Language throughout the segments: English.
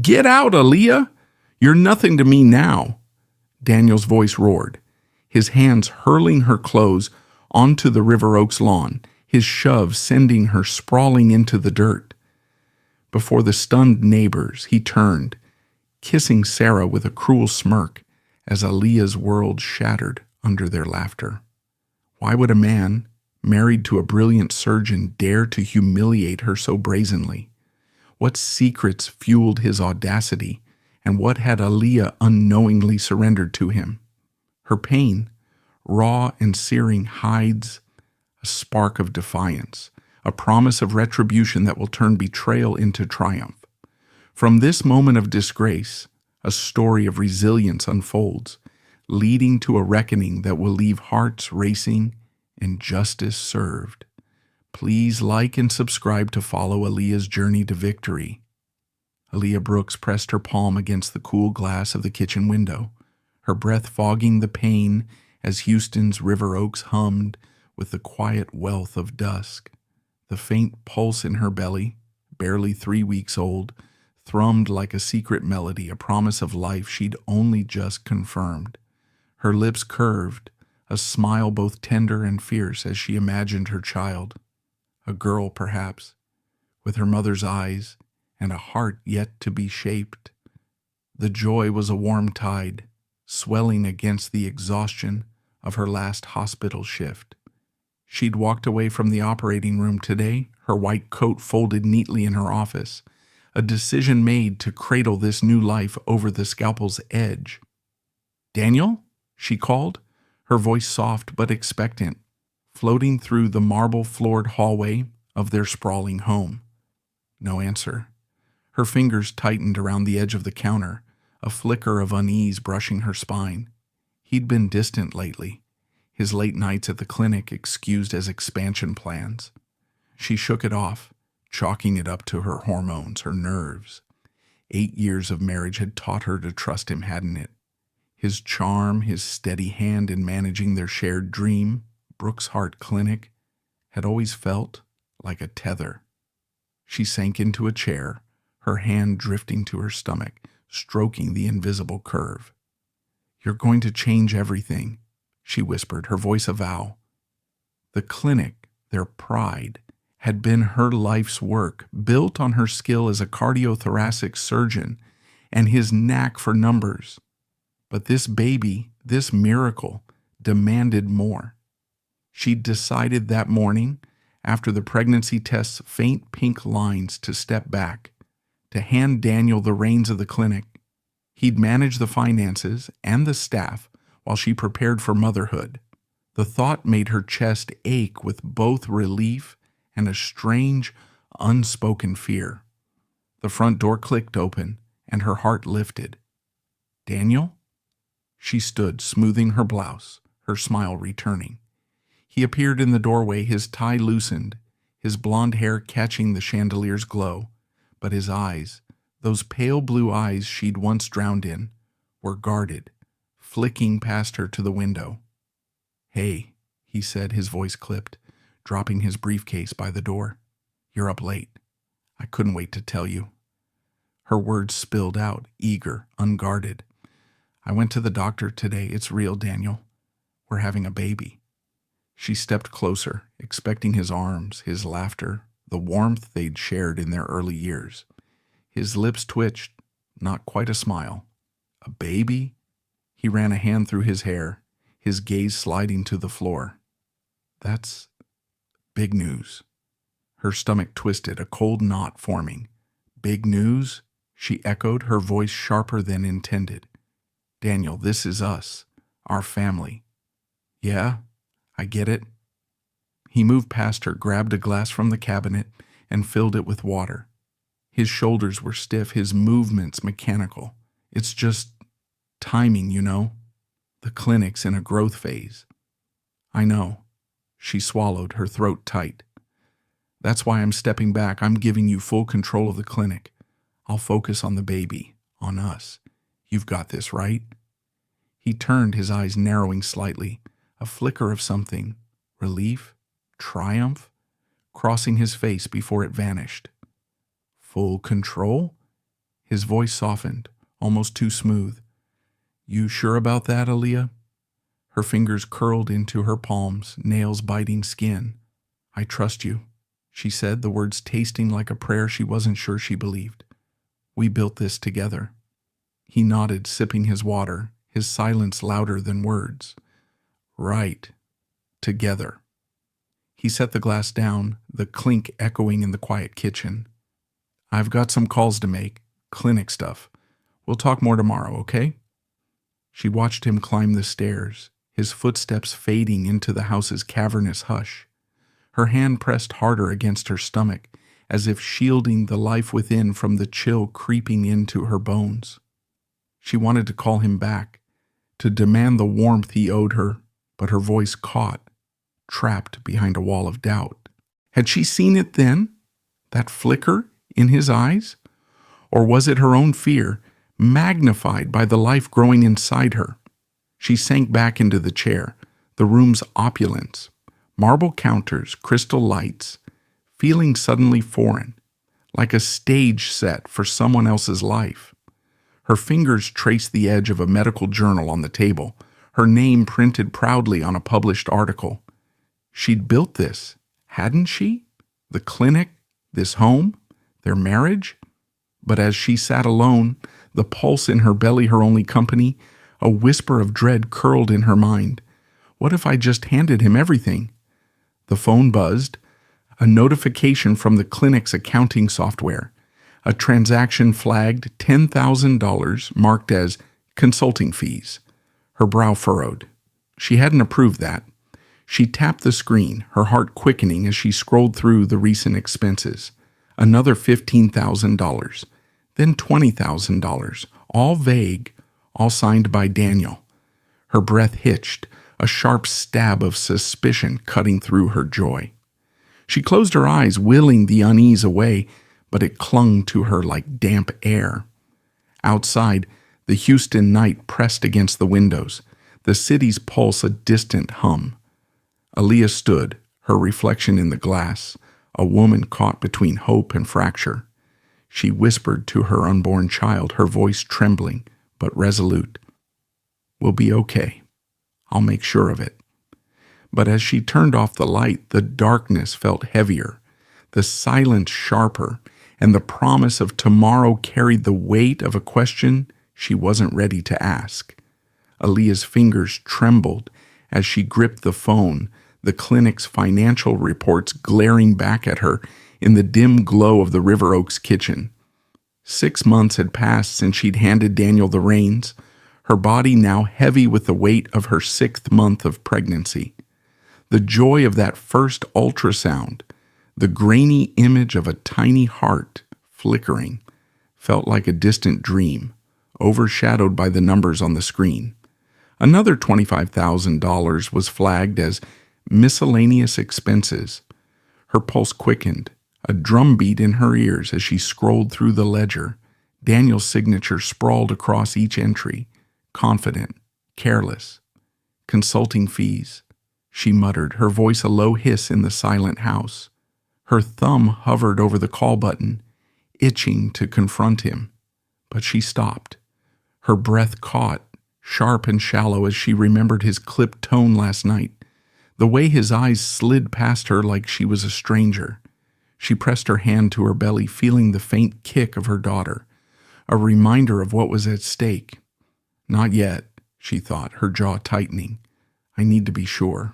Get out, Aaliyah! You're nothing to me now, Daniel's voice roared, his hands hurling her clothes onto the River Oaks lawn, his shove sending her sprawling into the dirt. Before the stunned neighbors, he turned, kissing Sarah with a cruel smirk as Aaliyah's world shattered under their laughter. Why would a man, married to a brilliant surgeon, dare to humiliate her so brazenly? What secrets fueled his audacity, and what had Aaliyah unknowingly surrendered to him? Her pain, raw and searing, hides a spark of defiance, a promise of retribution that will turn betrayal into triumph. From this moment of disgrace, a story of resilience unfolds, leading to a reckoning that will leave hearts racing and justice served. Please like and subscribe to follow Aaliyah's journey to victory. Aaliyah Brooks pressed her palm against the cool glass of the kitchen window, her breath fogging the pain as Houston's River Oaks hummed with the quiet wealth of dusk. The faint pulse in her belly, barely 3 weeks old, thrummed like a secret melody, a promise of life she'd only just confirmed. Her lips curved, a smile both tender and fierce as she imagined her child. A girl, perhaps, with her mother's eyes and a heart yet to be shaped. The joy was a warm tide, swelling against the exhaustion of her last hospital shift. She'd walked away from the operating room today, her white coat folded neatly in her office, a decision made to cradle this new life over the scalpel's edge. "Daniel?" she called, her voice soft but expectant, floating through the marble-floored hallway of their sprawling home. No answer. Her fingers tightened around the edge of the counter, a flicker of unease brushing her spine. He'd been distant lately, his late nights at the clinic excused as expansion plans. She shook it off, chalking it up to her hormones, her nerves. 8 years of marriage had taught her to trust him, hadn't it? His charm, his steady hand in managing their shared dream, Brooks Heart Clinic, had always felt like a tether. She sank into a chair, her hand drifting to her stomach, stroking the invisible curve. "You're going to change everything," she whispered, her voice a vow. The clinic, their pride, had been her life's work, built on her skill as a cardiothoracic surgeon and his knack for numbers. But this baby, this miracle, demanded more. She'd decided that morning, after the pregnancy test's faint pink lines, to step back, to hand Daniel the reins of the clinic. He'd manage the finances and the staff while she prepared for motherhood. The thought made her chest ache with both relief and a strange, unspoken fear. The front door clicked open, and her heart lifted. "Daniel?" She stood, smoothing her blouse, her smile returning. He appeared in the doorway, his tie loosened, his blonde hair catching the chandelier's glow, but his eyes, those pale blue eyes she'd once drowned in, were guarded, flicking past her to the window. "Hey," he said, his voice clipped, dropping his briefcase by the door. "You're up late. I couldn't wait to tell you." Her words spilled out, eager, unguarded. "I went to the doctor today. It's real, Daniel. We're having a baby." She stepped closer, expecting his arms, his laughter, the warmth they'd shared in their early years. His lips twitched, not quite a smile. "A baby?" He ran a hand through his hair, his gaze sliding to the floor. "That's big news." Her stomach twisted, a cold knot forming. "Big news?" she echoed, her voice sharper than intended. "Daniel, this is us, our family." "Yeah, I get it." He moved past her, grabbed a glass from the cabinet, and filled it with water. His shoulders were stiff, his movements mechanical. "It's just timing, you know. The clinic's in a growth phase." "I know." She swallowed, her throat tight. "That's why I'm stepping back. I'm giving you full control of the clinic. I'll focus on the baby, on us. You've got this, right?" He turned, his eyes narrowing slightly, a flicker of something, relief, triumph, crossing his face before it vanished. "Full control?" His voice softened, almost too smooth. "You sure about that, Aaliyah?" Her fingers curled into her palms, nails biting skin. "I trust you," she said, the words tasting like a prayer she wasn't sure she believed. "We built this together." He nodded, sipping his water, his silence louder than words. "Right. Together." He set the glass down, the clink echoing in the quiet kitchen. "I've got some calls to make, clinic stuff. We'll talk more tomorrow, okay?" She watched him climb the stairs, his footsteps fading into the house's cavernous hush. Her hand pressed harder against her stomach, as if shielding the life within from the chill creeping into her bones. She wanted to call him back, to demand the warmth he owed her, but her voice caught, trapped behind a wall of doubt. Had she seen it then? That flicker in his eyes? Or was it her own fear, magnified by the life growing inside her? She sank back into the chair, the room's opulence, marble counters, crystal lights, feeling suddenly foreign, like a stage set for someone else's life. Her fingers traced the edge of a medical journal on the table, her name printed proudly on a published article. She'd built this, hadn't she? The clinic, this home, their marriage? But as she sat alone, the pulse in her belly her only company, a whisper of dread curled in her mind. What if I just handed him everything? The phone buzzed, a notification from the clinic's accounting software. A transaction flagged $10,000 marked as consulting fees. Her brow furrowed. She hadn't approved that. She tapped the screen, her heart quickening as she scrolled through the recent expenses. Another $15,000, then $20,000, all vague, all signed by Daniel. Her breath hitched, a sharp stab of suspicion cutting through her joy. She closed her eyes, willing the unease away, but it clung to her like damp air. Outside, the Houston night pressed against the windows, the city's pulse a distant hum. Aaliyah stood, her reflection in the glass, a woman caught between hope and fracture. She whispered to her unborn child, her voice trembling but resolute. "We'll be okay. I'll make sure of it." But as she turned off the light, the darkness felt heavier, the silence sharper, and the promise of tomorrow carried the weight of a question she wasn't ready to ask. Aaliyah's fingers trembled as she gripped the phone, the clinic's financial reports glaring back at her in the dim glow of the River Oaks kitchen. 6 months had passed since she'd handed Daniel the reins, her body now heavy with the weight of her 6th month of pregnancy. The joy of that first ultrasound, the grainy image of a tiny heart flickering, felt like a distant dream, overshadowed by the numbers on the screen. Another $25,000 was flagged as miscellaneous expenses. Her pulse quickened, a drumbeat in her ears as she scrolled through the ledger. Daniel's signature sprawled across each entry, confident, careless. "Consulting fees," she muttered, her voice a low hiss in the silent house. Her thumb hovered over the call button, itching to confront him. But she stopped. Her breath caught, sharp and shallow, as she remembered his clipped tone last night, the way his eyes slid past her like she was a stranger. She pressed her hand to her belly, feeling the faint kick of her daughter, a reminder of what was at stake. Not yet, she thought, her jaw tightening. I need to be sure.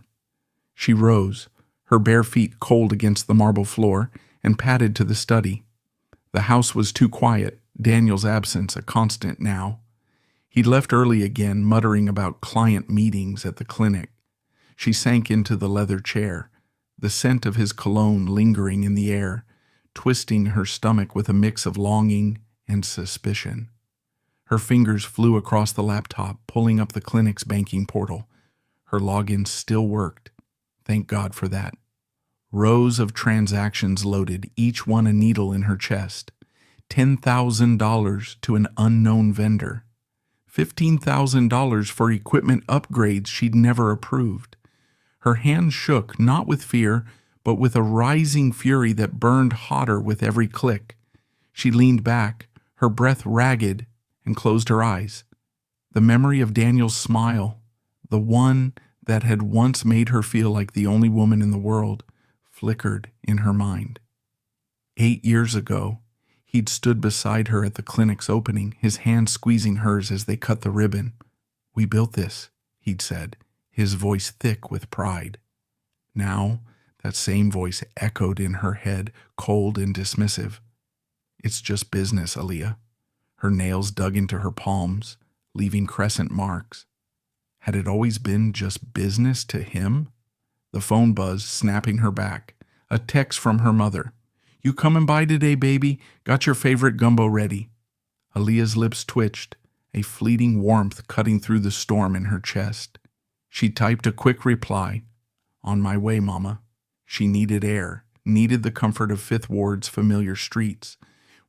She rose, her bare feet cold against the marble floor, and padded to the study. The house was too quiet, Daniel's absence a constant now. He'd left early again, muttering about client meetings at the clinic. She sank into the leather chair, the scent of his cologne lingering in the air, twisting her stomach with a mix of longing and suspicion. Her fingers flew across the laptop, pulling up the clinic's banking portal. Her login still worked. Thank God for that. Rows of transactions loaded, each one a needle in her chest. $10,000 to an unknown vendor. $15,000 for equipment upgrades she'd never approved. Her hand shook, not with fear, but with a rising fury that burned hotter with every click. She leaned back, her breath ragged, and closed her eyes. The memory of Daniel's smile, the one that had once made her feel like the only woman in the world, flickered in her mind. 8 years ago, he'd stood beside her at the clinic's opening, his hand squeezing hers as they cut the ribbon. "We built this," he'd said, his voice thick with pride. Now, that same voice echoed in her head, cold and dismissive. "It's just business, Aaliyah." Her nails dug into her palms, leaving crescent marks. Had it always been just business to him? The phone buzzed, snapping her back. A text from her mother. "You coming by today, baby? Got your favorite gumbo ready." Aaliyah's lips twitched, a fleeting warmth cutting through the storm in her chest. She typed a quick reply. "On my way, Mama." She needed air, needed the comfort of Fifth Ward's familiar streets,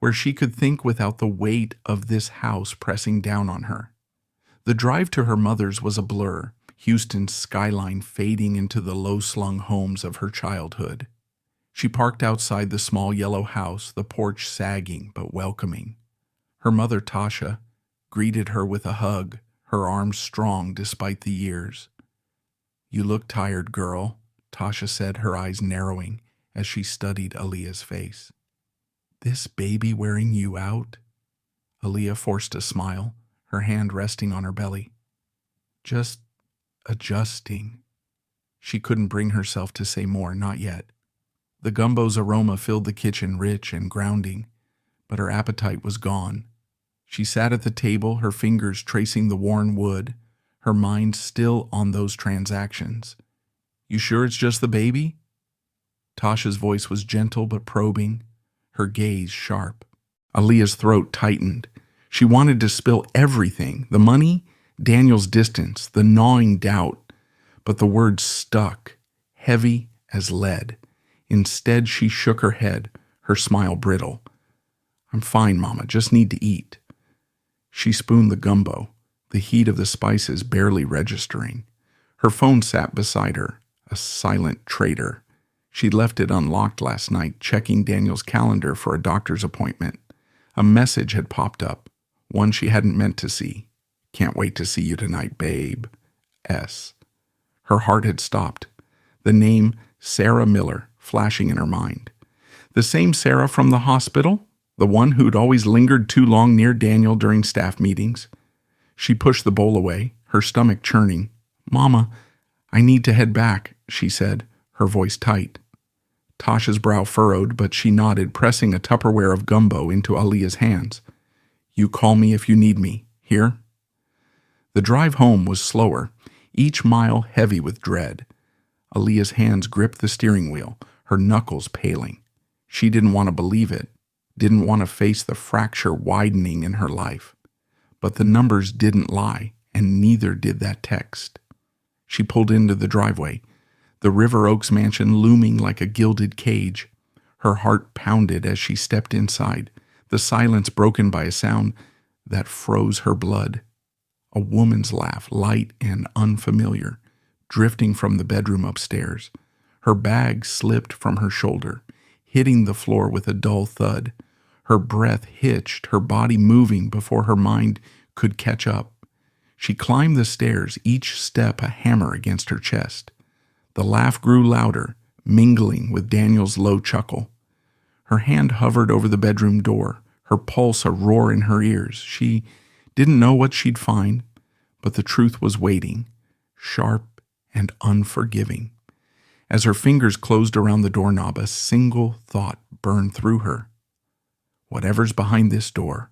where she could think without the weight of this house pressing down on her. The drive to her mother's was a blur, Houston's skyline fading into the low-slung homes of her childhood. She parked outside the small yellow house, the porch sagging but welcoming. Her mother, Tasha, greeted her with a hug, her arms strong despite the years. "You look tired, girl," Tasha said, her eyes narrowing as she studied Aaliyah's face. "This baby wearing you out?" Aaliyah forced a smile, her hand resting on her belly. "Just adjusting." She couldn't bring herself to say more, not yet. The gumbo's aroma filled the kitchen, rich and grounding, but her appetite was gone. She sat at the table, her fingers tracing the worn wood, her mind still on those transactions. "You sure it's just the baby?" Tasha's voice was gentle but probing, her gaze sharp. Aaliyah's throat tightened. She wanted to spill everything, the money, Daniel's distance, the gnawing doubt, but the words stuck, heavy as lead. Instead, she shook her head, her smile brittle. "I'm fine, Mama, just need to eat." She spooned the gumbo, the heat of the spices barely registering. Her phone sat beside her, a silent traitor. She'd left it unlocked last night, checking Daniel's calendar for a doctor's appointment. A message had popped up, one she hadn't meant to see. "Can't wait to see you tonight, babe. S." Her heart had stopped. The name Sarah Miller flashing in her mind. The same Sarah from the hospital? The one who'd always lingered too long near Daniel during staff meetings? She pushed the bowl away, her stomach churning. "Mama, I need to head back," she said, her voice tight. Tasha's brow furrowed, but she nodded, pressing a Tupperware of gumbo into Aaliyah's hands. "You call me if you need me. Here?" The drive home was slower, each mile heavy with dread. Aaliyah's hands gripped the steering wheel, her knuckles paling. She didn't want to believe it, didn't want to face the fracture widening in her life. But the numbers didn't lie, and neither did that text. She pulled into the driveway, the River Oaks mansion looming like a gilded cage. Her heart pounded as she stepped inside, the silence broken by a sound that froze her blood. A woman's laugh, light and unfamiliar, drifting from the bedroom upstairs. Her bag slipped from her shoulder, hitting the floor with a dull thud. Her breath hitched, her body moving before her mind could catch up. She climbed the stairs, each step a hammer against her chest. The laugh grew louder, mingling with Daniel's low chuckle. Her hand hovered over the bedroom door, her pulse a roar in her ears. She didn't know what she'd find, but the truth was waiting, sharp and unforgiving. As her fingers closed around the doorknob, a single thought burned through her. Whatever's behind this door,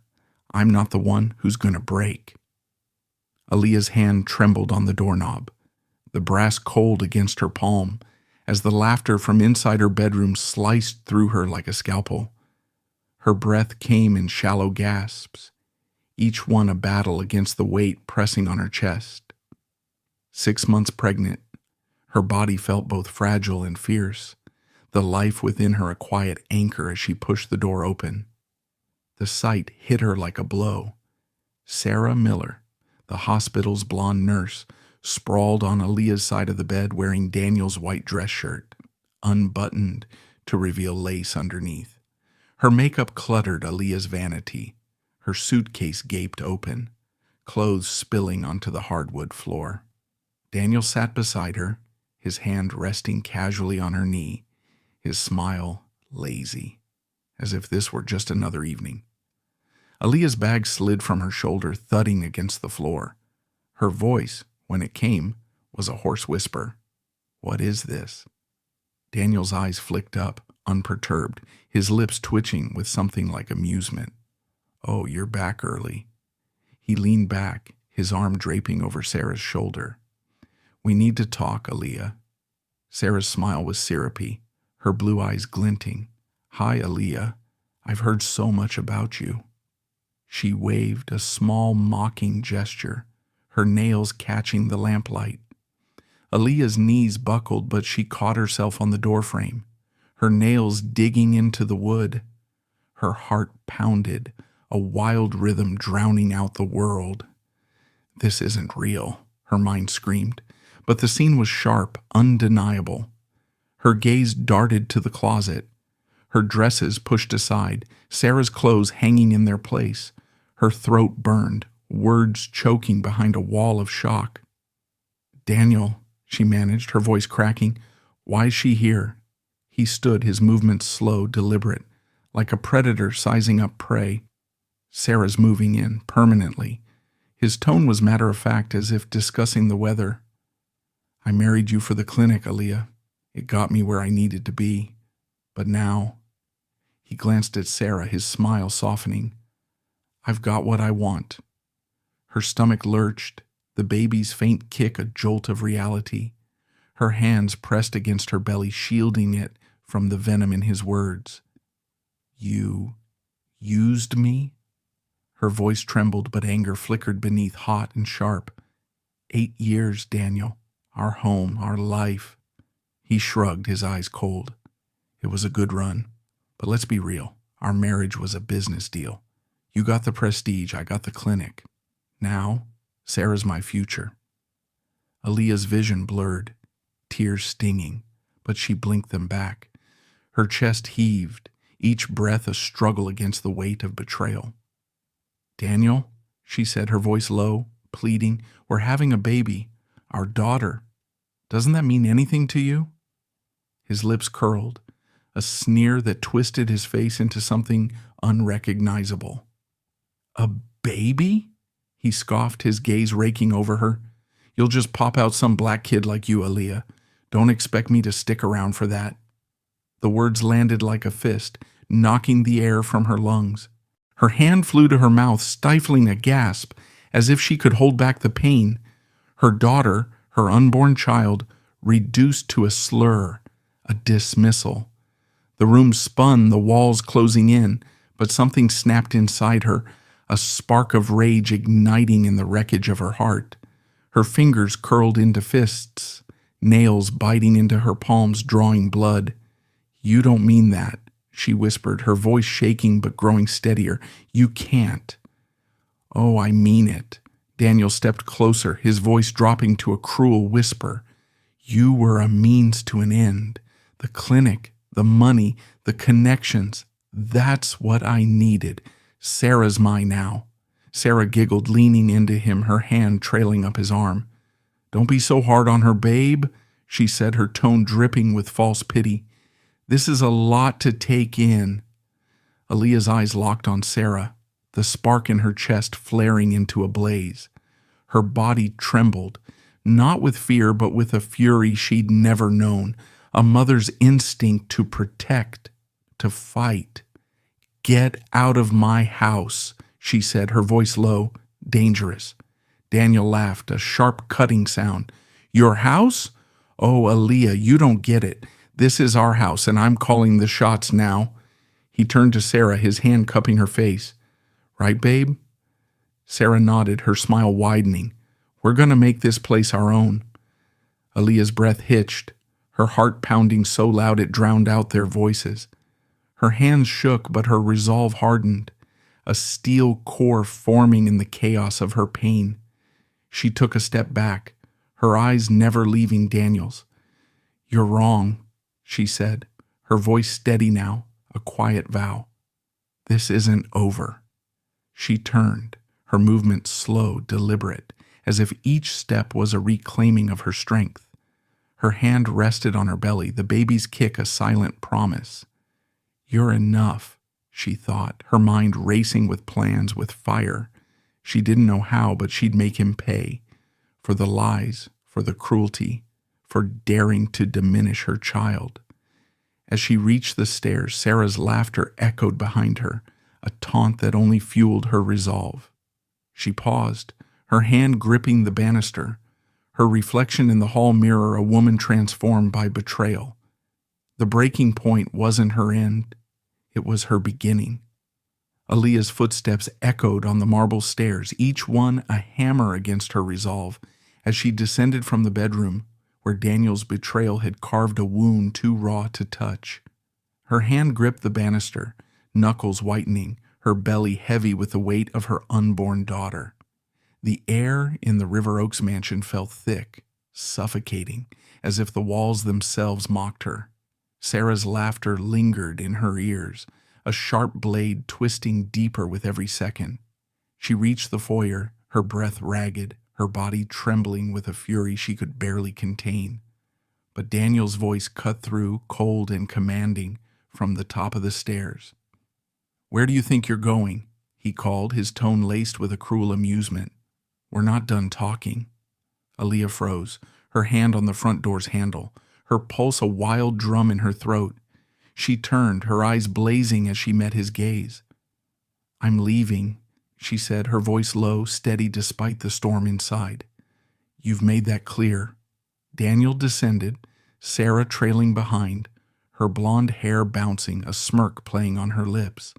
I'm not the one who's going to break. Aaliyah's hand trembled on the doorknob, the brass cold against her palm, as the laughter from inside her bedroom sliced through her like a scalpel. Her breath came in shallow gasps, each one a battle against the weight pressing on her chest. 6 months pregnant, her body felt both fragile and fierce, the life within her a quiet anchor as she pushed the door open. The sight hit her like a blow. Sarah Miller, the hospital's blonde nurse, sprawled on Aaliyah's side of the bed wearing Daniel's white dress shirt, unbuttoned to reveal lace underneath. Her makeup cluttered Aaliyah's vanity, Her suitcase gaped open, clothes spilling onto the hardwood floor. Daniel sat beside her, his hand resting casually on her knee, his smile lazy, as if this were just another evening. Aaliyah's bag slid from her shoulder, thudding against the floor. Her voice, when it came, was a hoarse whisper. "What is this?" Daniel's eyes flicked up, unperturbed, his lips twitching with something like amusement. "Oh, you're back early." He leaned back, his arm draping over Sarah's shoulder. "We need to talk, Aaliyah." Sarah's smile was syrupy, her blue eyes glinting. "Hi, Aaliyah. I've heard so much about you." She waved a small, mocking gesture, her nails catching the lamplight. Aaliyah's knees buckled, but she caught herself on the doorframe, her nails digging into the wood. Her heart pounded, a wild rhythm drowning out the world. "This isn't real," her mind screamed, but the scene was sharp, undeniable. Her gaze darted to the closet, her dresses pushed aside, Sarah's clothes hanging in their place. Her throat burned, words choking behind a wall of shock. "Daniel," she managed, her voice cracking, "why is she here?" He stood, his movements slow, deliberate, like a predator sizing up prey. "Sarah's moving in, permanently." His tone was matter-of-fact, as if discussing the weather. "I married you for the clinic, Aaliyah. It got me where I needed to be. But now—" He glanced at Sarah, his smile softening. "I've got what I want." Her stomach lurched, the baby's faint kick a jolt of reality. Her hands pressed against her belly, shielding it from the venom in his words. "You used me?" Her voice trembled, but anger flickered beneath, hot and sharp. 8 years, Daniel. Our home, our life." He shrugged, his eyes cold. "It was a good run. But let's be real. Our marriage was a business deal. You got the prestige, I got the clinic. Now, Sarah's my future." Aaliyah's vision blurred, tears stinging, but she blinked them back. Her chest heaved, each breath a struggle against the weight of betrayal. "Daniel," she said, her voice low, pleading, "we're having a baby, our daughter. Doesn't that mean anything to you?" His lips curled, a sneer that twisted his face into something unrecognizable. "A baby?" He scoffed, his gaze raking over her. "You'll just pop out some black kid like you, Aaliyah. Don't expect me to stick around for that." The words landed like a fist, knocking the air from her lungs. Her hand flew to her mouth, stifling a gasp, as if she could hold back the pain. Her daughter, her unborn child, reduced to a slur, a dismissal. The room spun, the walls closing in, but something snapped inside her, a spark of rage igniting in the wreckage of her heart. Her fingers curled into fists, nails biting into her palms, drawing blood. "You don't mean that," she whispered, her voice shaking but growing steadier. "You can't." "Oh, I mean it." Daniel stepped closer, his voice dropping to a cruel whisper. "You were a means to an end. The clinic, the money, the connections. That's what I needed. Sarah's mine now." Sarah giggled, leaning into him, her hand trailing up his arm. "Don't be so hard on her, babe," she said, her tone dripping with false pity. "This is a lot to take in." Aaliyah's eyes locked on Sarah, the spark in her chest flaring into a blaze. Her body trembled, not with fear but with a fury she'd never known, a mother's instinct to protect, to fight. "Get out of my house," she said, her voice low, dangerous. Daniel laughed, a sharp cutting sound. "Your house? Oh, Aaliyah, you don't get it. This is our house, and I'm calling the shots now." He turned to Sarah, his hand cupping her face. "Right, babe?" Sarah nodded, her smile widening. "We're going to make this place our own." Aaliyah's breath hitched, her heart pounding so loud it drowned out their voices. Her hands shook, but her resolve hardened, a steel core forming in the chaos of her pain. She took a step back, her eyes never leaving Daniel's. "You're wrong," she said, her voice steady now, a quiet vow. "This isn't over." She turned, her movement slow, deliberate, as if each step was a reclaiming of her strength. Her hand rested on her belly, the baby's kick a silent promise. "You're enough," she thought, her mind racing with plans, with fire. She didn't know how, but she'd make him pay. For the lies, for the cruelty, for daring to diminish her child. As she reached the stairs, Sarah's laughter echoed behind her, a taunt that only fueled her resolve. She paused, her hand gripping the banister, her reflection in the hall mirror a woman transformed by betrayal. The breaking point wasn't her end, it was her beginning. Aaliyah's footsteps echoed on the marble stairs, each one a hammer against her resolve, as she descended from the bedroom where Daniel's betrayal had carved a wound too raw to touch. Her hand gripped the banister, knuckles whitening, her belly heavy with the weight of her unborn daughter. The air in the River Oaks mansion felt thick, suffocating, as if the walls themselves mocked her. Sarah's laughter lingered in her ears, a sharp blade twisting deeper with every second. She reached the foyer, her breath ragged, her body trembling with a fury she could barely contain. But Daniel's voice cut through, cold and commanding, from the top of the stairs. "Where do you think you're going?" he called, his tone laced with a cruel amusement. "We're not done talking." Aaliyah froze, her hand on the front door's handle, her pulse a wild drum in her throat. She turned, her eyes blazing as she met his gaze. "I'm leaving," she said, her voice low, steady despite the storm inside. "You've made that clear." Daniel descended, Sarah trailing behind, her blonde hair bouncing, a smirk playing on her lips.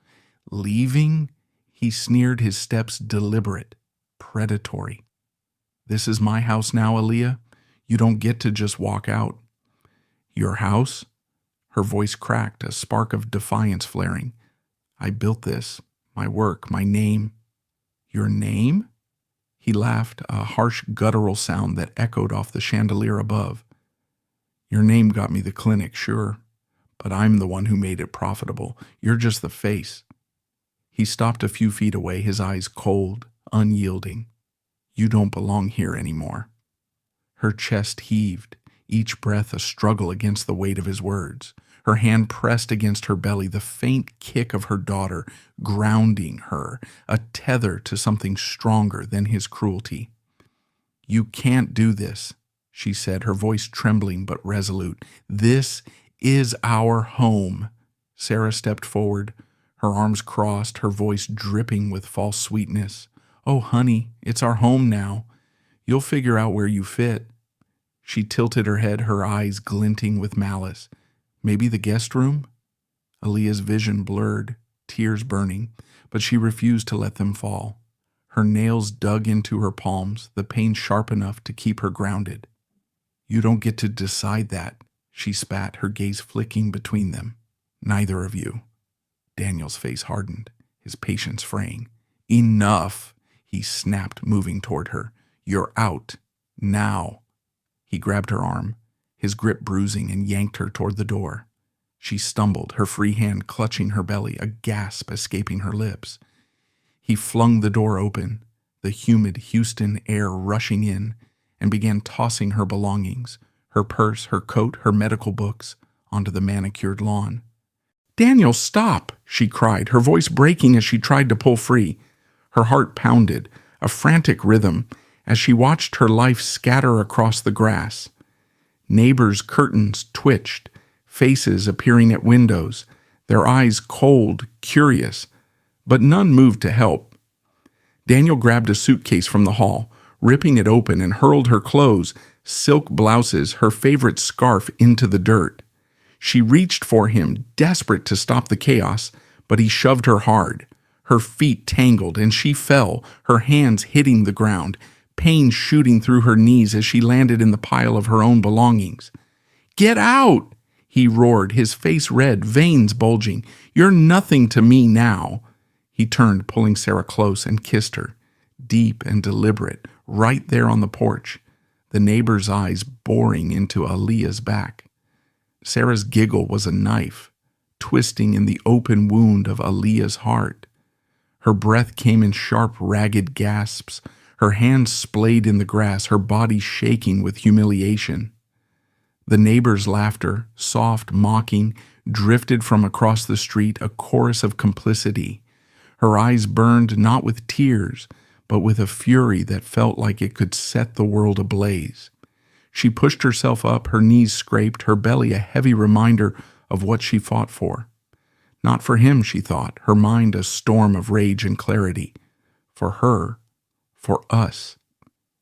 "Leaving?" He sneered, his steps deliberate, predatory. "This is my house now, Aaliyah. You don't get to just walk out." "Your house?" Her voice cracked, a spark of defiance flaring. "I built this, my work, my name." "Your name?" He laughed, a harsh guttural sound that echoed off the chandelier above. "Your name got me the clinic, sure, but I'm the one who made it profitable. You're just the face." He stopped a few feet away, his eyes cold, unyielding. "You don't belong here anymore." Her chest heaved, each breath a struggle against the weight of his words. Her hand pressed against her belly, the faint kick of her daughter, grounding her, a tether to something stronger than his cruelty. "You can't do this," she said, her voice trembling but resolute. "This is our home." Sarah stepped forward, her arms crossed, her voice dripping with false sweetness. "Oh, honey, it's our home now. You'll figure out where you fit." She tilted her head, her eyes glinting with malice. "Maybe the guest room?" Aaliyah's vision blurred, tears burning, but she refused to let them fall. Her nails dug into her palms, the pain sharp enough to keep her grounded. "You don't get to decide that," she spat, her gaze flicking between them. "Neither of you." Daniel's face hardened, his patience fraying. "Enough," he snapped, moving toward her. "You're out. Now." He grabbed her arm, his grip bruising, and yanked her toward the door. She stumbled, her free hand clutching her belly, a gasp escaping her lips. He flung the door open, the humid Houston air rushing in, and began tossing her belongings, her purse, her coat, her medical books, onto the manicured lawn. "Daniel, stop!" she cried, her voice breaking as she tried to pull free. Her heart pounded, a frantic rhythm, as she watched her life scatter across the grass. Neighbors' curtains twitched, faces appearing at windows, their eyes cold, curious, but none moved to help. Daniel grabbed a suitcase from the hall, ripping it open, and hurled her clothes, silk blouses, her favorite scarf, into the dirt. She reached for him, desperate to stop the chaos, but he shoved her hard. Her feet tangled, and she fell, her hands hitting the ground, pain shooting through her knees as she landed in the pile of her own belongings. "Get out!" he roared, his face red, veins bulging. "You're nothing to me now." He turned, pulling Sarah close, and kissed her, deep and deliberate, right there on the porch, the neighbor's eyes boring into Aaliyah's back. Sarah's giggle was a knife, twisting in the open wound of Aaliyah's heart. Her breath came in sharp, ragged gasps, her hands splayed in the grass, her body shaking with humiliation. The neighbors' laughter, soft, mocking, drifted from across the street, a chorus of complicity. Her eyes burned not with tears, but with a fury that felt like it could set the world ablaze. She pushed herself up, her knees scraped, her belly a heavy reminder of what she fought for. Not for him, she thought, her mind a storm of rage and clarity. For her, for us.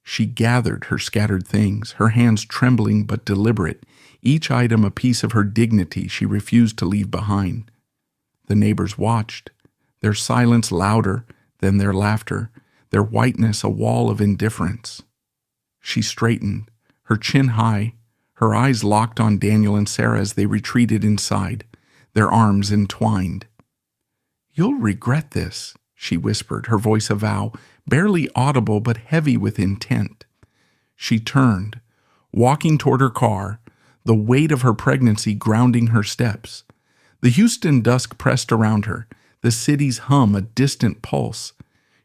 She gathered her scattered things, her hands trembling but deliberate, each item a piece of her dignity she refused to leave behind. The neighbors watched, their silence louder than their laughter, their whiteness a wall of indifference. She straightened, her chin high, her eyes locked on Daniel and Sarah as they retreated inside, their arms entwined. "You'll regret this," she whispered, her voice a vow, barely audible but heavy with intent. She turned, walking toward her car, the weight of her pregnancy grounding her steps. The Houston dusk pressed around her, the city's hum a distant pulse.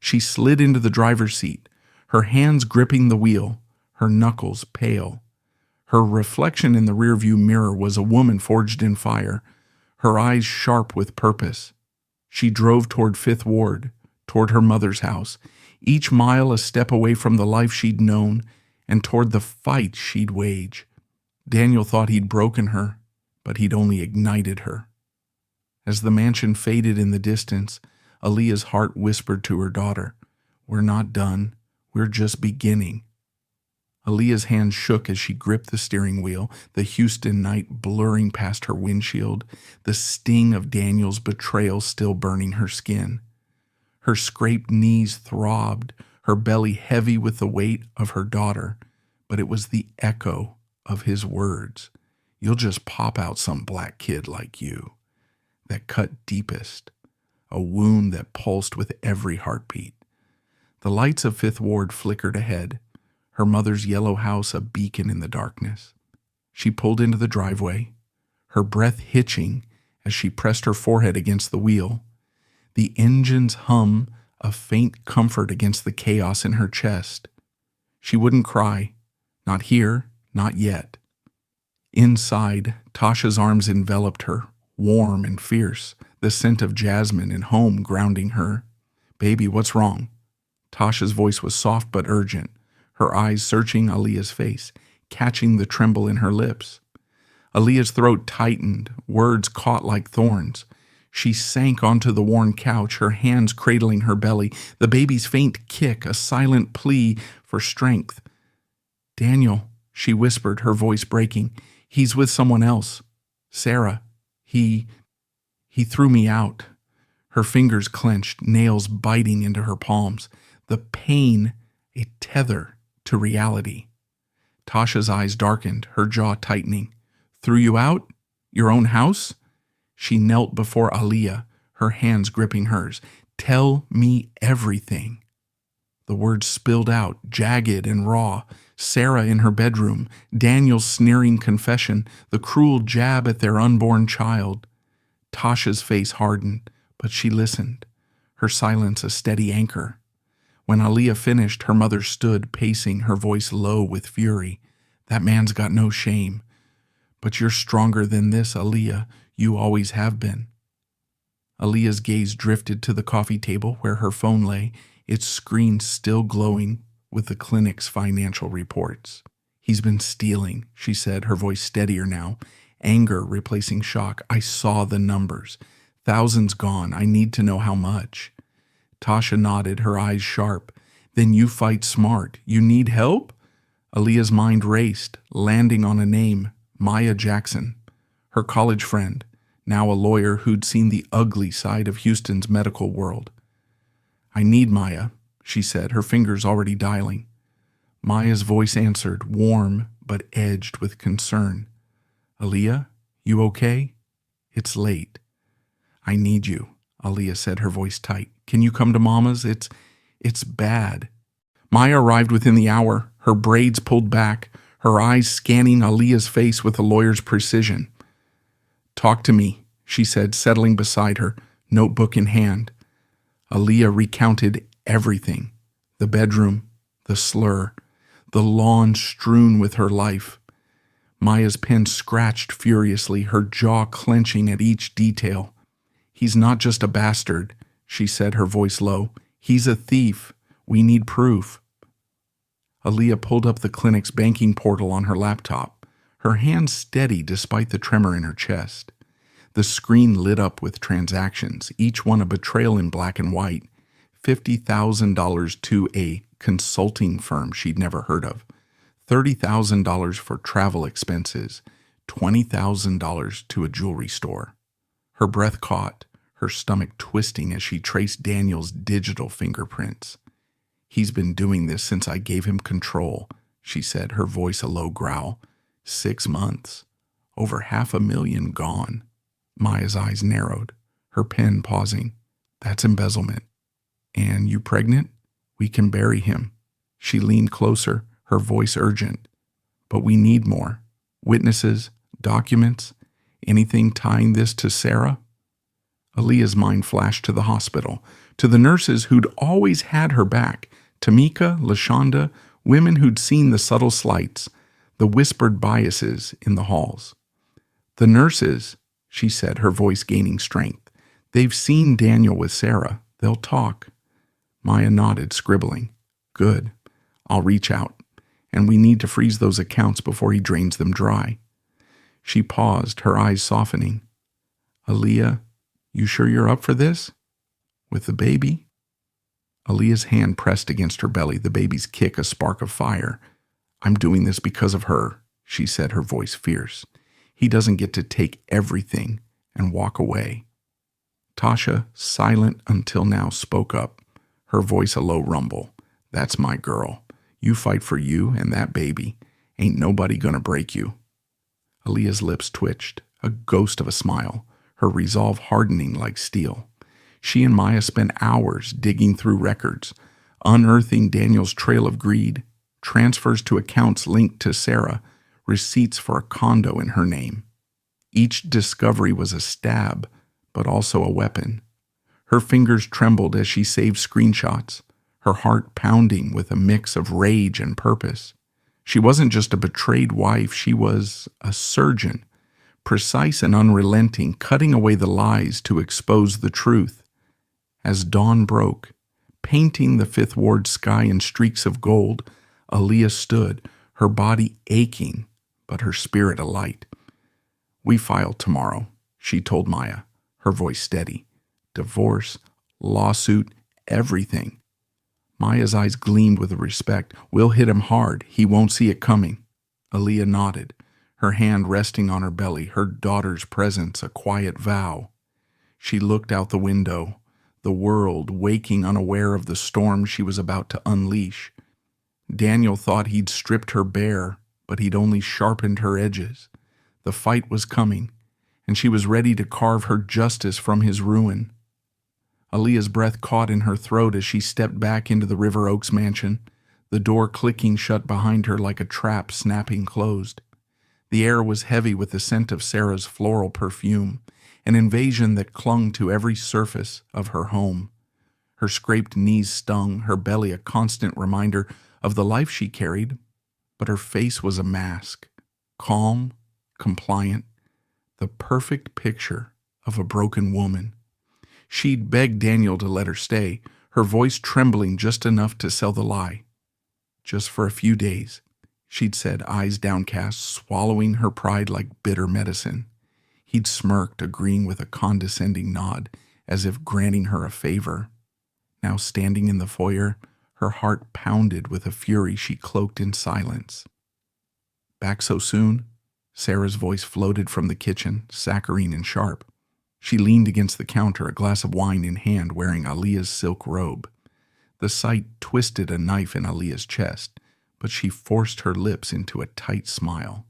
She slid into the driver's seat, her hands gripping the wheel, her knuckles pale. Her reflection in the rearview mirror was a woman forged in fire, her eyes sharp with purpose. She drove toward Fifth Ward, toward her mother's house, each mile a step away from the life she'd known and toward the fight she'd wage. Daniel thought he'd broken her, but he'd only ignited her. As the mansion faded in the distance, Aaliyah's heart whispered to her daughter, "We're not done. We're just beginning." Aaliyah's hands shook as she gripped the steering wheel, the Houston night blurring past her windshield, the sting of Daniel's betrayal still burning her skin. Her scraped knees throbbed, her belly heavy with the weight of her daughter, but it was the echo of his words, "You'll just pop out some black kid like you," that cut deepest, a wound that pulsed with every heartbeat. The lights of Fifth Ward flickered ahead, her mother's yellow house a beacon in the darkness. She pulled into the driveway, her breath hitching as she pressed her forehead against the wheel, the engine's hum a faint comfort against the chaos in her chest. She wouldn't cry, not here, not yet. Inside, Tasha's arms enveloped her, warm and fierce, the scent of jasmine and home grounding her. "Baby, what's wrong?" Tasha's voice was soft but urgent, her eyes searching Aaliyah's face, catching the tremble in her lips. Aaliyah's throat tightened, words caught like thorns. She sank onto the worn couch, her hands cradling her belly, the baby's faint kick, a silent plea for strength. "Daniel," she whispered, her voice breaking, "he's with someone else. Sarah, he threw me out." Her fingers clenched, nails biting into her palms, the pain a tether to reality. Tasha's eyes darkened, her jaw tightening. "Threw you out? Your own house?" She knelt before Aaliyah, her hands gripping hers. "Tell me everything." The words spilled out, jagged and raw. Sarah in her bedroom, Daniel's sneering confession, the cruel jab at their unborn child. Tasha's face hardened, but she listened, her silence a steady anchor. When Aaliyah finished, her mother stood, pacing, her voice low with fury. "That man's got no shame. But you're stronger than this, Aaliyah. You always have been." Aaliyah's gaze drifted to the coffee table where her phone lay, its screen still glowing with the clinic's financial reports. "He's been stealing," she said, her voice steadier now, anger replacing shock. "I saw the numbers. Thousands gone. I need to know how much." Tasha nodded, her eyes sharp. "Then you fight smart. You need help?" Aaliyah's mind raced, landing on a name, Maya Jackson, her college friend, now a lawyer who'd seen the ugly side of Houston's medical world. "I need Maya," she said, her fingers already dialing. Maya's voice answered, warm but edged with concern. "Aaliyah, you okay? It's late." "I need you," Aaliyah said, her voice tight. "Can you come to Mama's? It's bad." Maya arrived within the hour, her braids pulled back, her eyes scanning Aaliyah's face with a lawyer's precision. "Talk to me," she said, settling beside her, notebook in hand. Aaliyah recounted everything: the bedroom, the slur, the lawn strewn with her life. Maya's pen scratched furiously, her jaw clenching at each detail. "He's not just a bastard," she said, her voice low. "He's a thief. We need proof." Aaliyah pulled up the clinic's banking portal on her laptop, her hands steady despite the tremor in her chest. The screen lit up with transactions, each one a betrayal in black and white. $50,000 to a consulting firm she'd never heard of, $30,000 for travel expenses, $20,000 to a jewelry store. Her breath caught, her stomach twisting as she traced Daniel's digital fingerprints. "He's been doing this since I gave him control," she said, her voice a low growl. 6 months. Over $500,000 gone. Maya's eyes narrowed, her pen pausing. "That's embezzlement. And you pregnant? We can bury him." She leaned closer, her voice urgent. "But we need more. Witnesses, documents, anything tying this to Sarah?" Aaliyah's mind flashed to the hospital, to the nurses who'd always had her back, Tamika, LaShonda, women who'd seen the subtle slights, the whispered biases in the halls. "The nurses," she said, her voice gaining strength. "They've seen Daniel with Sarah. They'll talk." Maya nodded, scribbling. "Good. I'll reach out. And we need to freeze those accounts before he drains them dry." She paused, her eyes softening. "Aaliyah, you sure you're up for this? With the baby?" Aaliyah's hand pressed against her belly, the baby's kick a spark of fire. "I'm doing this because of her," she said, her voice fierce. "He doesn't get to take everything and walk away." Tasha, silent until now, spoke up, her voice a low rumble. "That's my girl. You fight for you and that baby. Ain't nobody gonna break you." Aaliyah's lips twitched, a ghost of a smile, her resolve hardening like steel. She and Maya spent hours digging through records, unearthing Daniel's trail of greed, transfers to accounts linked to Sarah, receipts for a condo in her name. Each discovery was a stab, but also a weapon. Her fingers trembled as she saved screenshots, her heart pounding with a mix of rage and purpose. She wasn't just a betrayed wife, she was a surgeon, precise and unrelenting, cutting away the lies to expose the truth. As dawn broke, painting the Fifth Ward sky in streaks of gold, Aaliyah stood, her body aching, but her spirit alight. "We file tomorrow," she told Maya, her voice steady. "Divorce, lawsuit, everything." Maya's eyes gleamed with respect. "We'll hit him hard. He won't see it coming." Aaliyah nodded, her hand resting on her belly, her daughter's presence a quiet vow. She looked out the window, the world waking unaware of the storm she was about to unleash. Daniel thought he'd stripped her bare, but he'd only sharpened her edges. The fight was coming, and she was ready to carve her justice from his ruin. Aaliyah's breath caught in her throat as she stepped back into the River Oaks mansion, the door clicking shut behind her like a trap snapping closed. The air was heavy with the scent of Sarah's floral perfume, an invasion that clung to every surface of her home. Her scraped knees stung, her belly a constant reminder of the life she carried, but her face was a mask, calm, compliant, the perfect picture of a broken woman. She'd begged Daniel to let her stay, her voice trembling just enough to sell the lie. "Just for a few days," she'd said, eyes downcast, swallowing her pride like bitter medicine. He'd smirked, agreeing with a condescending nod, as if granting her a favor. Now standing in the foyer, her heart pounded with a fury she cloaked in silence. "Back so soon?" Sarah's voice floated from the kitchen, saccharine and sharp. She leaned against the counter, a glass of wine in hand, wearing Aaliyah's silk robe. The sight twisted a knife in Aaliyah's chest, but she forced her lips into a tight smile.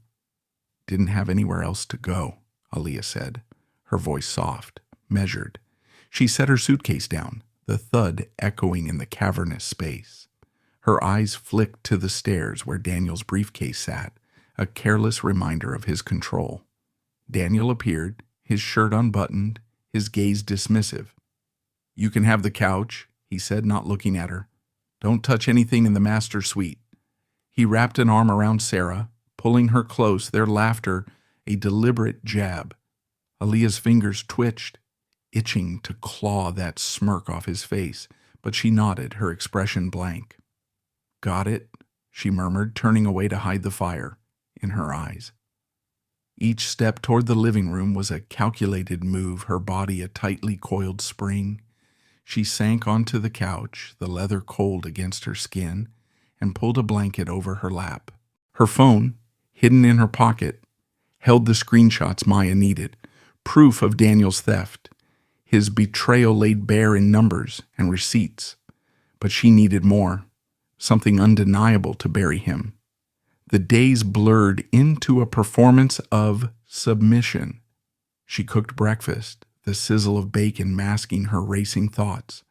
"Didn't have anywhere else to go," Aaliyah said, her voice soft, measured. She set her suitcase down, the thud echoing in the cavernous space. Her eyes flicked to the stairs where Daniel's briefcase sat, a careless reminder of his control. Daniel appeared, his shirt unbuttoned, his gaze dismissive. You can have the couch, he said, not looking at her. Don't touch anything in the master suite. He wrapped an arm around Sarah, pulling her close, their laughter a deliberate jab. Aaliyah's fingers twitched, itching to claw that smirk off his face, but she nodded, her expression blank. Got it, she murmured, turning away to hide the fire in her eyes. Each step toward the living room was a calculated move, her body a tightly coiled spring. She sank onto the couch, the leather cold against her skin, and pulled a blanket over her lap. Her phone, hidden in her pocket, held the screenshots Maya needed, proof of Daniel's theft, his betrayal laid bare in numbers and receipts. But she needed more, something undeniable to bury him. The days blurred into a performance of submission. She cooked breakfast, the sizzle of bacon masking her racing thoughts,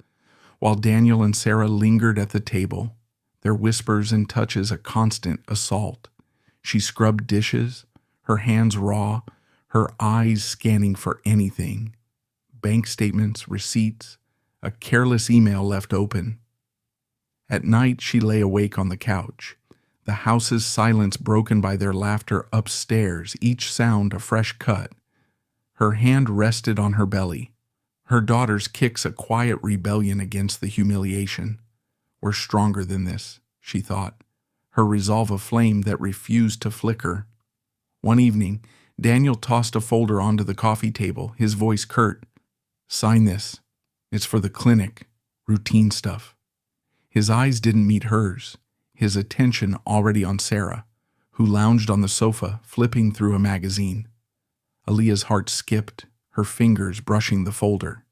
while Daniel and Sarah lingered at the table, their whispers and touches a constant assault. She scrubbed dishes, her hands raw, her eyes scanning for anything. Bank statements, receipts, a careless email left open. At night, she lay awake on the couch, the house's silence broken by their laughter upstairs, each sound a fresh cut. Her hand rested on her belly. Her daughter's kicks a quiet rebellion against the humiliation. We're stronger than this, she thought, her resolve a flame that refused to flicker. One evening, Daniel tossed a folder onto the coffee table, his voice curt. Sign this. It's for the clinic. Routine stuff. His eyes didn't meet hers, his attention already on Sarah, who lounged on the sofa, flipping through a magazine. Aaliyah's heart skipped, her fingers brushing the folder.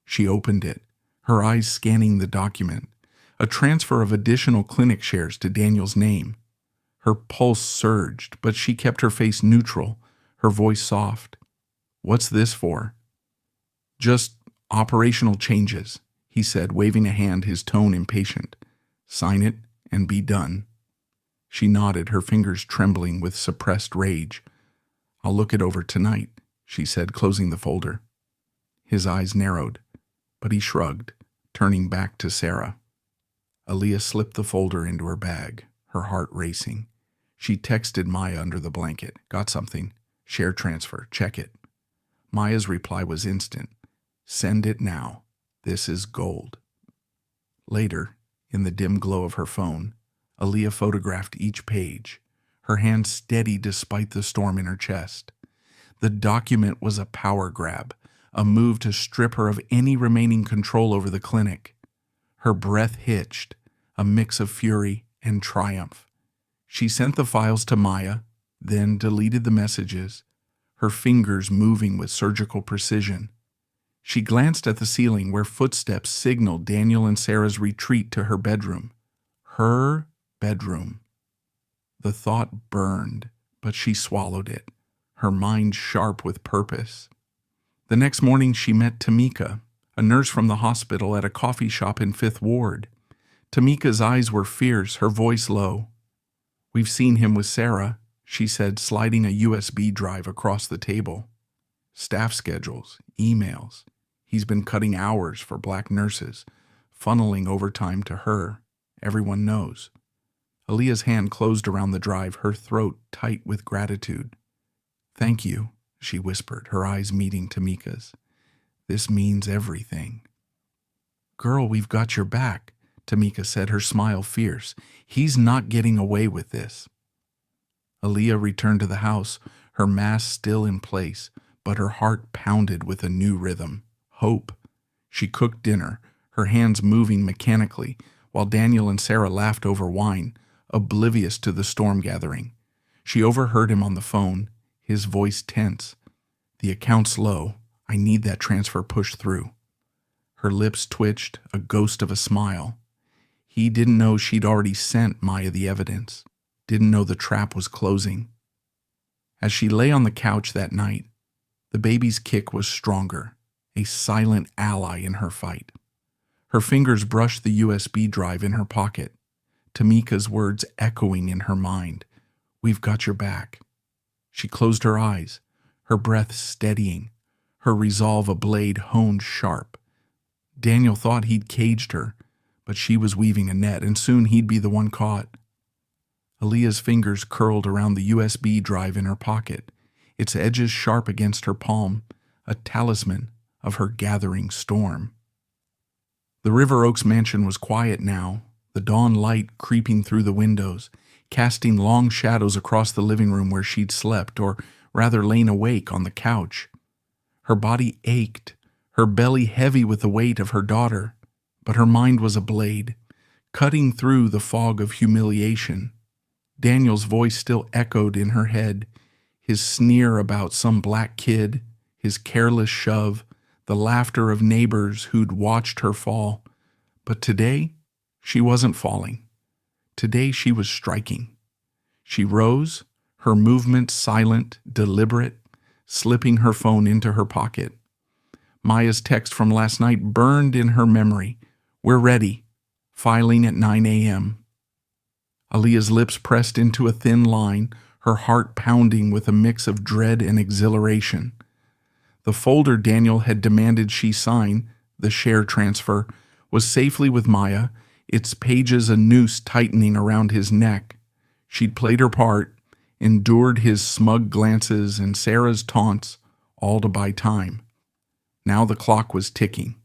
She opened it, her eyes scanning the document, a transfer of additional clinic shares to Daniel's name. Her pulse surged, but she kept her face neutral, her voice soft. What's this for? Just operational changes, he said, waving a hand, his tone impatient. Sign it and be done. She nodded, her fingers trembling with suppressed rage. I'll look it over tonight, she said, closing the folder. His eyes narrowed, but he shrugged, turning back to Sarah. Aaliyah slipped the folder into her bag, her heart racing. She texted Maya under the blanket. Got something. Share transfer. Check it. Maya's reply was instant. Send it now. This is gold. Later, in the dim glow of her phone, Aaliyah photographed each page, her hand steady despite the storm in her chest. The document was a power grab, a move to strip her of any remaining control over the clinic. Her breath hitched, a mix of fury and triumph. She sent the files to Maya, then deleted the messages, her fingers moving with surgical precision. She glanced at the ceiling where footsteps signaled Daniel and Sarah's retreat to her bedroom. Her bedroom. The thought burned, but she swallowed it, her mind sharp with purpose. The next morning she met Tamika, a nurse from the hospital, at a coffee shop in Fifth Ward. Tamika's eyes were fierce, her voice low. We've seen him with Sarah, she said, sliding a USB drive across the table. Staff schedules, emails. He's been cutting hours for black nurses, funneling overtime to her. Everyone knows. Aaliyah's hand closed around the drive, her throat tight with gratitude. Thank you, she whispered, her eyes meeting Tamika's. This means everything. Girl, we've got your back, Tamika said, her smile fierce. He's not getting away with this. Aaliyah returned to the house, her mask still in place, but her heart pounded with a new rhythm. Hope. She cooked dinner, her hands moving mechanically, while Daniel and Sarah laughed over wine, oblivious to the storm gathering. She overheard him on the phone, his voice tense. The account's low. I need that transfer pushed through. Her lips twitched, a ghost of a smile. He didn't know she'd already sent Maya the evidence, didn't know the trap was closing. As she lay on the couch that night, the baby's kick was stronger, a silent ally in her fight. Her fingers brushed the USB drive in her pocket, Tamika's words echoing in her mind. We've got your back. She closed her eyes, her breath steadying, her resolve a blade honed sharp. Daniel thought he'd caged her, but she was weaving a net, and soon he'd be the one caught. Aaliyah's fingers curled around the USB drive in her pocket, its edges sharp against her palm, a talisman of her gathering storm. The River Oaks mansion was quiet now, the dawn light creeping through the windows, casting long shadows across the living room where she'd slept, or rather lain awake on the couch. Her body ached, her belly heavy with the weight of her daughter, but her mind was a blade, cutting through the fog of humiliation. Daniel's voice still echoed in her head, his sneer about some black kid, his careless shove, the laughter of neighbors who'd watched her fall. But today, she wasn't falling. Today she was striking. She rose, her movements silent, deliberate, slipping her phone into her pocket. Maya's text from last night burned in her memory. "We're ready. Filing at 9 a.m. Aaliyah's lips pressed into a thin line, her heart pounding with a mix of dread and exhilaration. The folder Daniel had demanded she sign, the share transfer, was safely with Maya, its pages a noose tightening around his neck. She'd played her part, endured his smug glances and Sarah's taunts, all to buy time. Now the clock was ticking.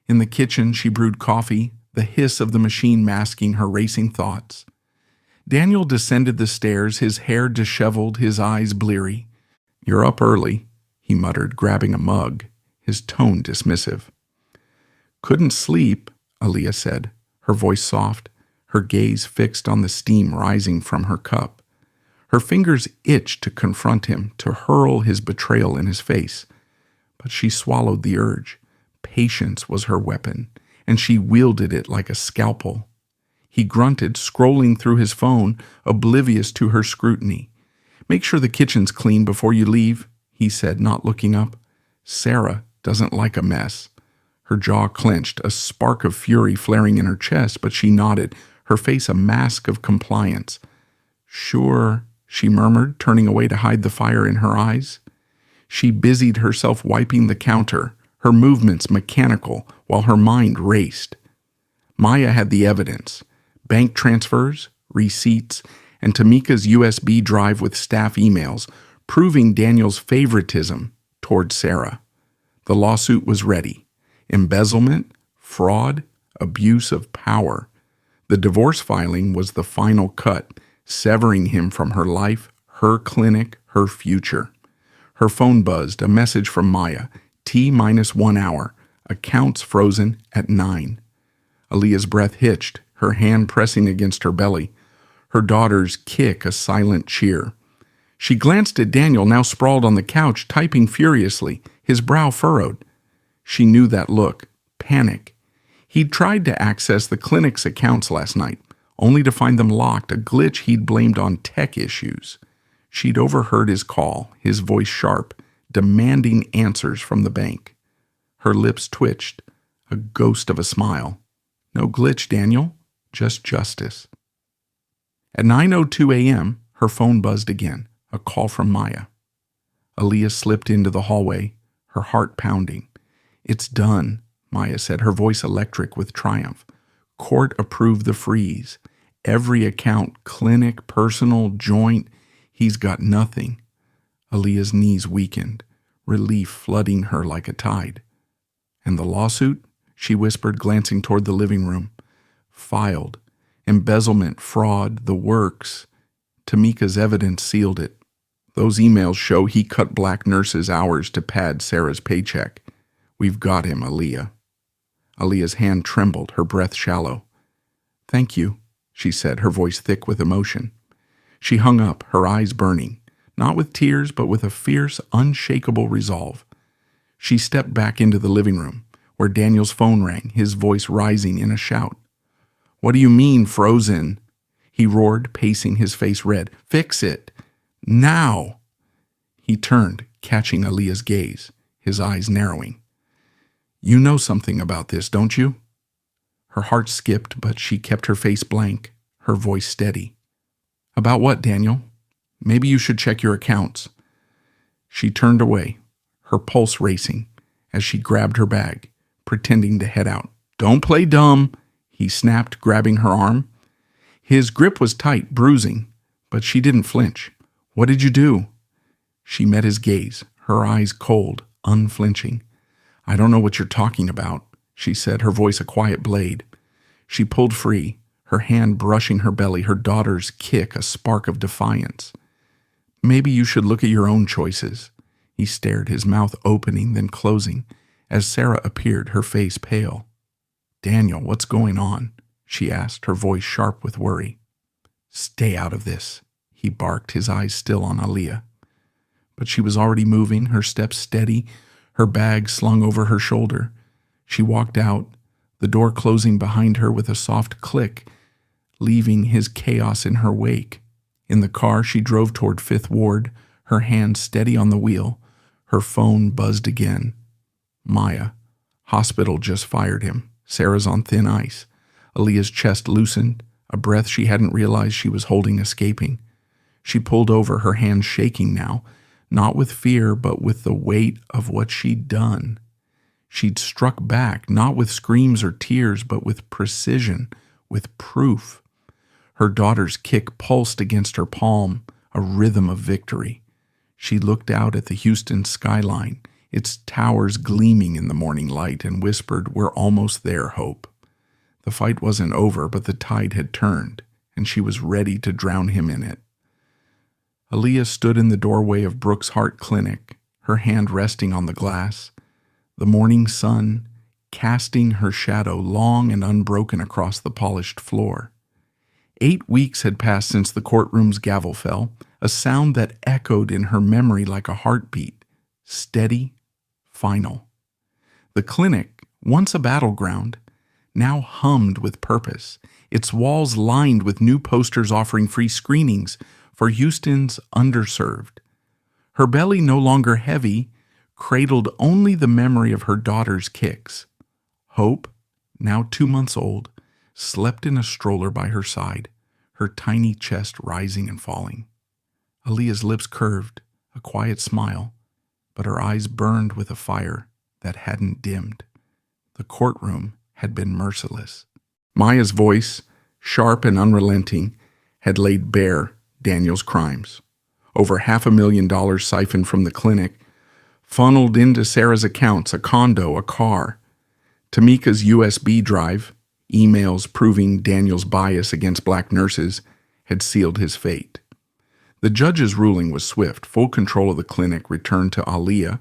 In the kitchen, she brewed coffee, the hiss of the machine masking her racing thoughts. Daniel descended the stairs, his hair disheveled, his eyes bleary. "You're up early," he muttered, grabbing a mug, his tone dismissive. "Couldn't sleep," Aaliyah said, her voice soft, her gaze fixed on the steam rising from her cup. Her fingers itched to confront him, to hurl his betrayal in his face. But she swallowed the urge. Patience was her weapon, and she wielded it like a scalpel. He grunted, scrolling through his phone, oblivious to her scrutiny. "Make sure the kitchen's clean before you leave," he said, not looking up. "Sarah doesn't like a mess." Her jaw clenched, a spark of fury flaring in her chest, but she nodded, her face a mask of compliance. "Sure," she murmured, turning away to hide the fire in her eyes. She busied herself wiping the counter, her movements mechanical, while her mind raced. Maya had the evidence: bank transfers, receipts, and Tamika's USB drive with staff emails, proving Daniel's favoritism toward Sarah. The lawsuit was ready. Embezzlement, fraud, abuse of power. The divorce filing was the final cut, severing him from her life, her clinic, her future. Her phone buzzed, a message from Maya. T-1 hour. Accounts frozen at 9. Aaliyah's breath hitched, her hand pressing against her belly. Her daughter's kick a silent cheer. She glanced at Daniel, now sprawled on the couch, typing furiously, his brow furrowed. She knew that look. Panic. He'd tried to access the clinic's accounts last night, only to find them locked, a glitch he'd blamed on tech issues. She'd overheard his call, his voice sharp, demanding answers from the bank. Her lips twitched, a ghost of a smile. "No glitch, Daniel, just justice." At 9:02 a.m., her phone buzzed again, a call from Maya. Aaliyah slipped into the hallway, her heart pounding. "It's done," Maya said, her voice electric with triumph. "Court approved the freeze. Every account, clinic, personal, joint, he's got nothing." Aaliyah's knees weakened, relief flooding her like a tide. "And the lawsuit?" she whispered, glancing toward the living room. "Filed. Embezzlement, fraud, the works. Tamika's evidence sealed it. Those emails show he cut black nurses' hours to pad Sarah's paycheck. We've got him, Aaliyah." Aaliyah's hand trembled, her breath shallow. "Thank you," she said, her voice thick with emotion. She hung up, her eyes burning, not with tears, but with a fierce, unshakable resolve. She stepped back into the living room, where Daniel's phone rang, his voice rising in a shout. "What do you mean, frozen?" he roared, pacing, his face red. "Fix it! Now!" He turned, catching Aaliyah's gaze, his eyes narrowing. "You know something about this, don't you?" Her heart skipped, but she kept her face blank, her voice steady. "About what, Daniel? Maybe you should check your accounts." She turned away, her pulse racing, as she grabbed her bag, pretending to head out. "Don't play dumb," he snapped, grabbing her arm. His grip was tight, bruising, but she didn't flinch. "What did you do?" She met his gaze, her eyes cold, unflinching. "I don't know what you're talking about," she said, her voice a quiet blade. She pulled free, her hand brushing her belly, her daughter's kick a spark of defiance. "Maybe you should look at your own choices." He stared, his mouth opening, then closing, as Sarah appeared, her face pale. "Daniel, what's going on?" she asked, her voice sharp with worry. "Stay out of this," he barked, his eyes still on Aaliyah. But she was already moving, her steps steady, her bag slung over her shoulder. She walked out, the door closing behind her with a soft click, leaving his chaos in her wake. In the car, she drove toward Fifth Ward, her hand steady on the wheel. Her phone buzzed again. Maya. Hospital just fired him. Sarah's on thin ice. Aaliyah's chest loosened, a breath she hadn't realized she was holding escaping. She pulled over, her hands shaking now, not with fear, but with the weight of what she'd done. She'd struck back, not with screams or tears, but with precision, with proof. Her daughter's kick pulsed against her palm, a rhythm of victory. She looked out at the Houston skyline, its towers gleaming in the morning light, and whispered, "We're almost there, Hope." The fight wasn't over, but the tide had turned, and she was ready to drown him in it. Aaliyah stood in the doorway of Brooks' Heart Clinic, her hand resting on the glass. The morning sun, casting her shadow long and unbroken across the polished floor. 8 weeks had passed since the courtroom's gavel fell, a sound that echoed in her memory like a heartbeat, steady, final. The clinic, once a battleground, now hummed with purpose, its walls lined with new posters offering free screenings for Houston's underserved. Her belly no longer heavy, cradled only the memory of her daughter's kicks. Hope, now 2 months old, slept in a stroller by her side, her tiny chest rising and falling. Aaliyah's lips curved, a quiet smile, but her eyes burned with a fire that hadn't dimmed. The courtroom had been merciless. Maya's voice, sharp and unrelenting, had laid bare Daniel's crimes. Over $500,000 siphoned from the clinic, funneled into Sarah's accounts, a condo, a car. Tamika's USB drive, emails proving Daniel's bias against black nurses, had sealed his fate. The judge's ruling was swift. Full control of the clinic returned to Aaliyah,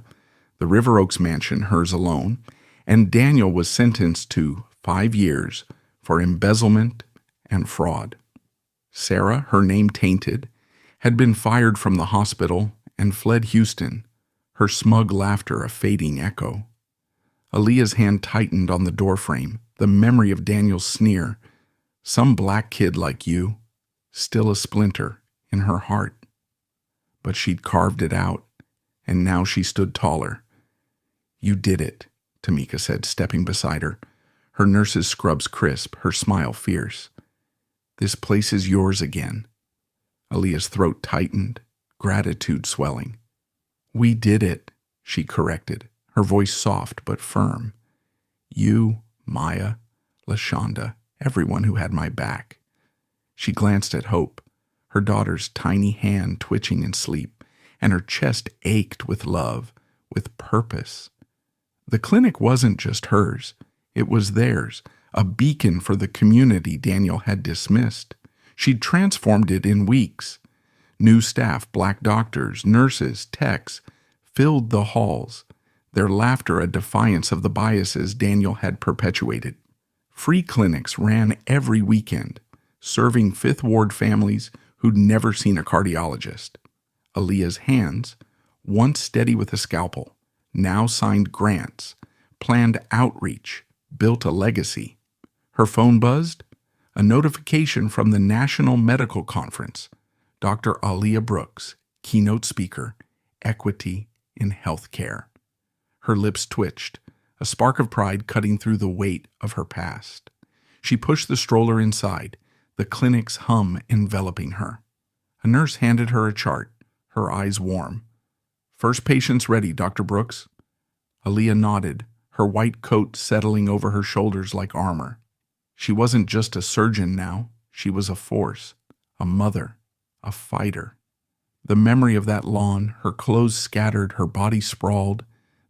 the River Oaks mansion hers alone, and Daniel was sentenced to 5 years for embezzlement and fraud. Sarah, her name tainted, had been fired from the hospital and fled Houston, her smug laughter a fading echo. Aaliyah's hand tightened on the doorframe, the memory of Daniel's sneer. "Some black kid like you," still a splinter in her heart. But she'd carved it out, and now she stood taller. "You did it," Tamika said, stepping beside her, her nurse's scrubs crisp, her smile fierce. "This place is yours again." Aaliyah's throat tightened, gratitude swelling. "We did it," she corrected, her voice soft but firm. "You, Maya, LaShonda, everyone who had my back." She glanced at Hope, her daughter's tiny hand twitching in sleep, and her chest ached with love, with purpose. The clinic wasn't just hers, it was theirs, a beacon for the community Daniel had dismissed. She'd transformed it in weeks. New staff, black doctors, nurses, techs, filled the halls, their laughter a defiance of the biases Daniel had perpetuated. Free clinics ran every weekend, serving Fifth Ward families who'd never seen a cardiologist. Aaliyah's hands, once steady with a scalpel, now signed grants, planned outreach, built a legacy. Her phone buzzed, a notification from the National Medical Conference. Dr. Aaliyah Brooks, keynote speaker, Equity in Healthcare. Her lips twitched, a spark of pride cutting through the weight of her past. She pushed the stroller inside, the clinic's hum enveloping her. A nurse handed her a chart, her eyes warm. "First patient's ready, Dr. Brooks." Aaliyah nodded, her white coat settling over her shoulders like armor. She wasn't just a surgeon now, she was a force, a mother, a fighter. The memory of that lawn, her clothes scattered, her body sprawled,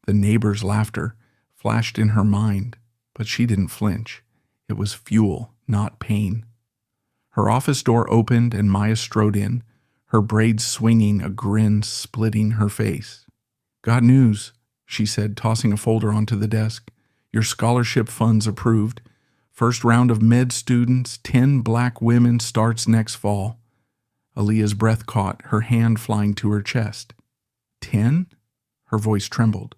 the neighbors' laughter, flashed in her mind, but she didn't flinch. It was fuel, not pain. Her office door opened and Maya strode in, her braids swinging, a grin splitting her face. "Got news," she said, tossing a folder onto the desk. "Your scholarship funds approved. First round of med students, 10 black women, starts next fall." Aaliyah's breath caught, her hand flying to her chest. 10? Her voice trembled,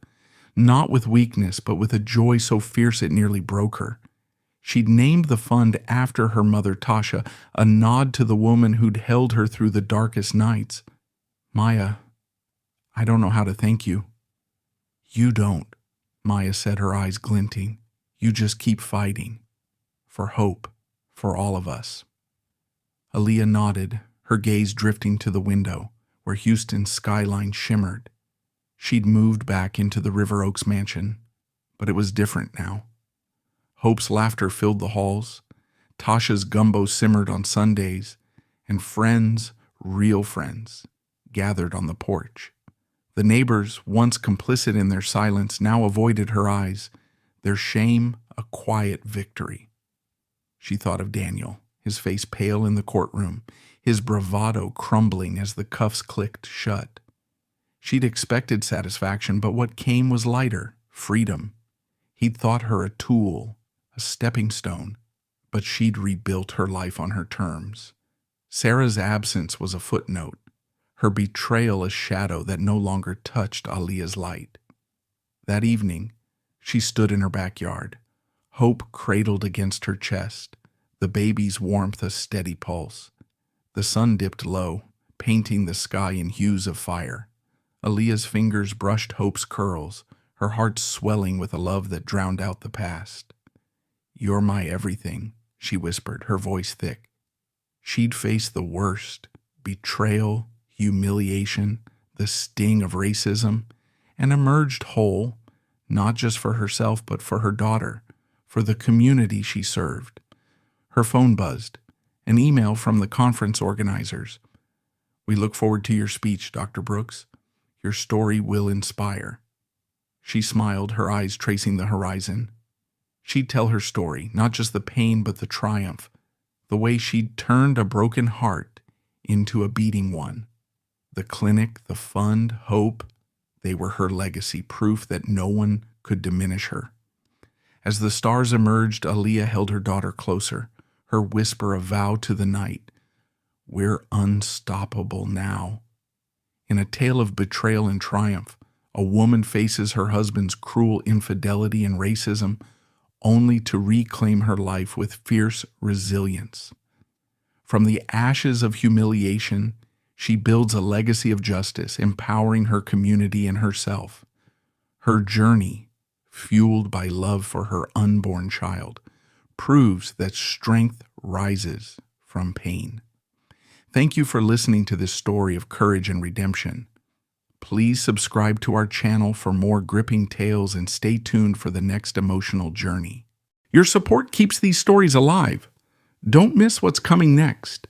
not with weakness, but with a joy so fierce it nearly broke her. She'd named the fund after her mother, Tasha, a nod to the woman who'd held her through the darkest nights. "Maya, I don't know how to thank you." "You don't," Maya said, her eyes glinting. "You just keep fighting. For hope. For all of us." Aaliyah nodded, her gaze drifting to the window, where Houston's skyline shimmered. She'd moved back into the River Oaks mansion, but it was different now. Hope's laughter filled the halls, Tasha's gumbo simmered on Sundays, and friends, real friends, gathered on the porch. The neighbors, once complicit in their silence, now avoided her eyes, their shame a quiet victory. She thought of Daniel, his face pale in the courtroom, his bravado crumbling as the cuffs clicked shut. She'd expected satisfaction, but what came was lighter, freedom. He'd thought her a tool, a stepping stone, but she'd rebuilt her life on her terms. Sarah's absence was a footnote, her betrayal a shadow that no longer touched Aaliyah's light. That evening, she stood in her backyard, hope cradled against her chest, the baby's warmth a steady pulse. The sun dipped low, painting the sky in hues of fire. Aaliyah's fingers brushed Hope's curls, her heart swelling with a love that drowned out the past. "You're my everything," she whispered, her voice thick. She'd faced the worst, betrayal, humiliation, the sting of racism, and emerged whole, not just for herself but for her daughter, for the community she served. Her phone buzzed, an email from the conference organizers. "We look forward to your speech, Dr. Brooks. Your story will inspire." She smiled, her eyes tracing the horizon. She'd tell her story, not just the pain but the triumph, the way she'd turned a broken heart into a beating one. The clinic, the fund, hope, they were her legacy, proof that no one could diminish her. As the stars emerged, Aaliyah held her daughter closer, her whisper a vow to the night. "We're unstoppable now." In a tale of betrayal and triumph, a woman faces her husband's cruel infidelity and racism, only to reclaim her life with fierce resilience. From the ashes of humiliation, she builds a legacy of justice, empowering her community and herself. Her journey, fueled by love for her unborn child, proves that strength rises from pain. Thank you for listening to this story of courage and redemption. Please subscribe to our channel for more gripping tales and stay tuned for the next emotional journey. Your support keeps these stories alive. Don't miss what's coming next.